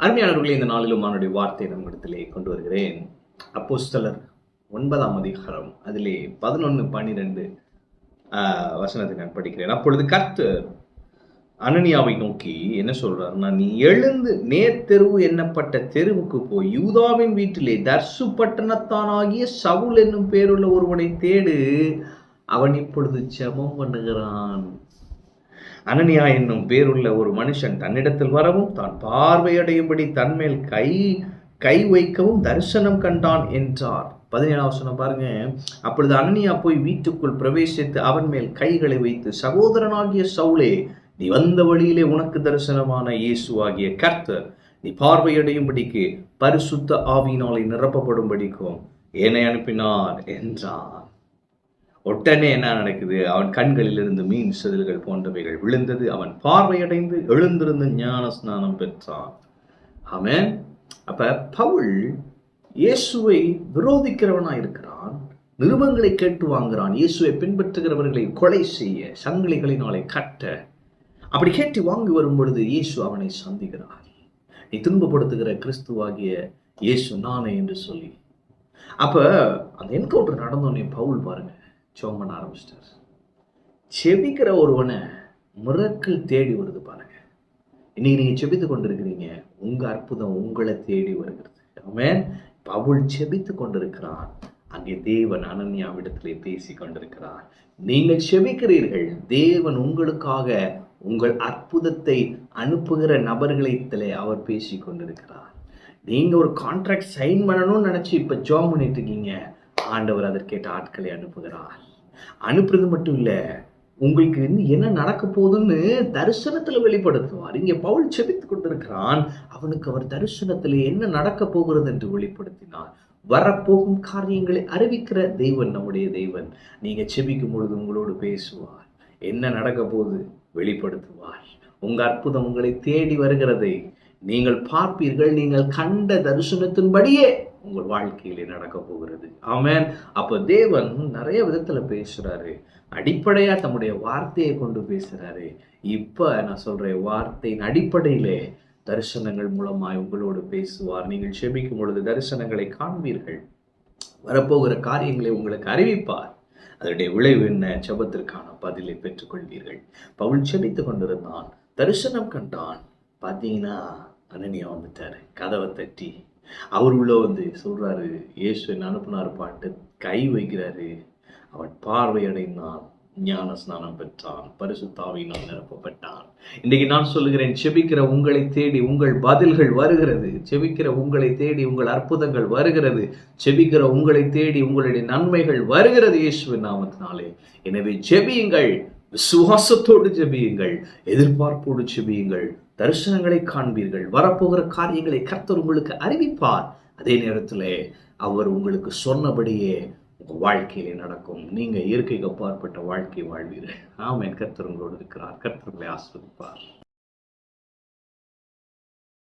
அருமையானவர்களே, இந்த நாளிலும் அவனுடைய வார்த்தை நம்மிடத்திலே கொண்டு வருகிறேன். அப்போஸ்தலர் 9ஆம் அதிகாரம் அதிலே 11, 12 வசனத்தை நான் படிக்கிறேன். அப்பொழுது கர்த்தர் அனனியாவை நோக்கி என்ன சொல்றாருன்னா, நீ எழுந்து நேர்த்தெருவு என்னப்பட்ட தெருவுக்கு போய் யூதாவின் வீட்டிலே தர்சு பட்டணத்தானாகிய சவுல் என்னும் பேருள்ள ஒருவனை தேடு, அவன் இப்பொழுது ஜெபம் பண்ணுகிறான். அனனியா என்னும் பேருள்ள ஒரு மனுஷன் தன்னிடத்தில் வரவும் தான் பார்வையடையும்படி தன்மேல் கை வைக்கவும் தரிசனம் கண்டான் என்றார். 17ஆம் வசனம் பாருங்க. அப்பொழுது அனனியா போய் வீட்டுக்குள் பிரவேசித்து அவன் மேல் கைகளை வைத்து, சகோதரனாகிய சவுலே, நீ வந்த வழியிலே உனக்கு தரிசனமான இயேசுவாகிய கர்த்தர் நீ பார்வையடையும்படிக்கு பரிசுத்த ஆவியினாலே நிரப்பப்படும்படிக்கும் என்னை அனுப்பினார் என்றான். உடனே என்ன நடக்குது? அவன் கண்களில் இருந்து மீன் செதில்கள் போன்றவைகள் விழுந்தது. அவன் பார்வையடைந்து எழுந்திருந்து ஞான ஸ்நானம் பெற்றான். ஆமென். அப்ப பவுல் இயேசுவை விரோதிக்கிறவனா இருக்கிறான், நிருபங்களை கேட்டு வாங்குறான், இயேசுவை பின்பற்றுகிறவர்களை கொலை செய்ய, சங்கிலிகளினாலே கட்ட. அப்படி கேட்டு வாங்கி வரும் பொழுது இயேசு அவனை சந்திக்கிறார். நீ துன்பப்படுத்துகிற கிறிஸ்துவாகிய இயேசு நானே என்று சொல்லி. அப்ப அந்த என்கவுண்டர் நடந்தோடனே பவுல் பாருங்க ஜெபம் பண்ண ஆரம்பிச்சிட்டார். செபிக்கிற ஒருவனை மிரக்கல் தேடி வருது பாருங்க. இன்னைக்கு நீங்க செபித்து கொண்டிருக்கிறீங்க, உங்க அற்புதம் உங்களை தேடி வருகிறது. ஆமென். பவுல் செபித்து கொண்டிருக்கிறான். அங்கே தேவன் அனனியாவிடத்திலே பேசி கொண்டிருக்கிறார். நீங்கள் செபிக்கிறீர்கள், தேவன் உங்களுக்காக உங்கள் அற்புதத்தை அனுப்புகிற நபர்களிடத்திலே அவர் பேசி கொண்டிருக்கிறார். நீங்க ஒரு கான்ட்ராக்ட் சைன் பண்ணணும்னு நினைச்சு இப்ப ஜெபம் பண்ணிட்டு இருக்கீங்க, ஆண்டவர் அதற்கேற்ற ஆட்களை அனுப்புகிறார். அனுப்புறது மட்டும் இல்ல, உங்களுக்கு என்ன நடக்க போகுதுன்னு தரிசனத்துல வெளிப்படுத்துவார். இங்க பவுல் செபித்துக் கொண்டிருக்கிறான். அவனுக்கு அவர் தரிசனத்துல என்ன நடக்க போகிறது என்று வெளிப்படுத்தினார். வரப்போகும் காரியங்களை அறிவிக்கிற தெய்வன் நம்முடைய தெய்வன். நீங்க செபிக்கும் பொழுது உங்களோடு பேசுவார். என்ன நடக்க போகுது வெளிப்படுத்துவார். உங்க அற்புதம் உங்களை தேடி வருகிறதை நீங்கள் பார்ப்பீர்கள். நீங்கள் கண்ட தரிசனத்தின்படியே உங்கள் வாழ்க்கையிலே நடக்க போகிறது. ஆமென். அப்ப தேவன் நிறைய விதத்துல பேசுறாரு. அடிப்படையா தம்முடைய வார்த்தையை கொண்டு பேசுறாரு. இப்ப நான் சொல்றேன், வார்த்தையின் அடிப்படையிலே தரிசனங்கள் மூலமாய் உங்களோடு பேசுவார். நீங்கள் செபிக்கும் பொழுது தரிசனங்களை காண்பீர்கள். வரப்போகிற காரியங்களை உங்களுக்கு அறிவிப்பார். அதனுடைய விளைவு என்ன? ஜெபத்திற்கான பதிலை பெற்றுக்கொள்வீர்கள். பவுல் செபித்து கொண்டிருந்தான், தரிசனம் கண்டான். பார்த்தீங்கன்னா அனனியா வந்துட்டாரு. கதவை தட்டி அவர் உள்ள வந்து சொல்றாரு, இயேசு என்ன அனுப்புனார் பாட்டு, கை வைக்கிறாரு. அவன் பார்வையடைந்தான், ஞான ஸ்நானம் பெற்றான், பரிசுத்த ஆவியினால் நிரப்பப்பட்டான். இன்றைக்கு நான் சொல்லுகிறேன், செபிக்கிற உங்களை தேடி உங்கள் பதில்கள் வருகிறது. செபிக்கிற உங்களை தேடி உங்கள் அற்புதங்கள் வருகிறது. செபிக்கிற உங்களை தேடி உங்களுடைய நன்மைகள் வருகிறது இயேசுவின் நாமத்தினாலே. எனவே ஜெபியுங்கள், விசுவாசத்தோடு ஜெபியுங்கள், எதிர்பார்ப்போடு ஜெபியுங்கள். தரிசனங்களை காண்பீர்கள். வரப்போகிற காரியங்களை கர்த்தர் உங்களுக்கு அறிவிப்பார். அதே நேரத்தில் அவர் உங்களுக்கு சொன்னபடியே உங்கள் வாழ்க்கையிலே நடக்கும். நீங்க இயற்கைக்கு அப்பாற்பட்ட வாழ்க்கை வாழ்வீர்கள். ஆமென். கர்த்தர் உங்களோடு இருக்கிறார். கர்த்தர் உங்களை ஆசீர்வதிப்பார்.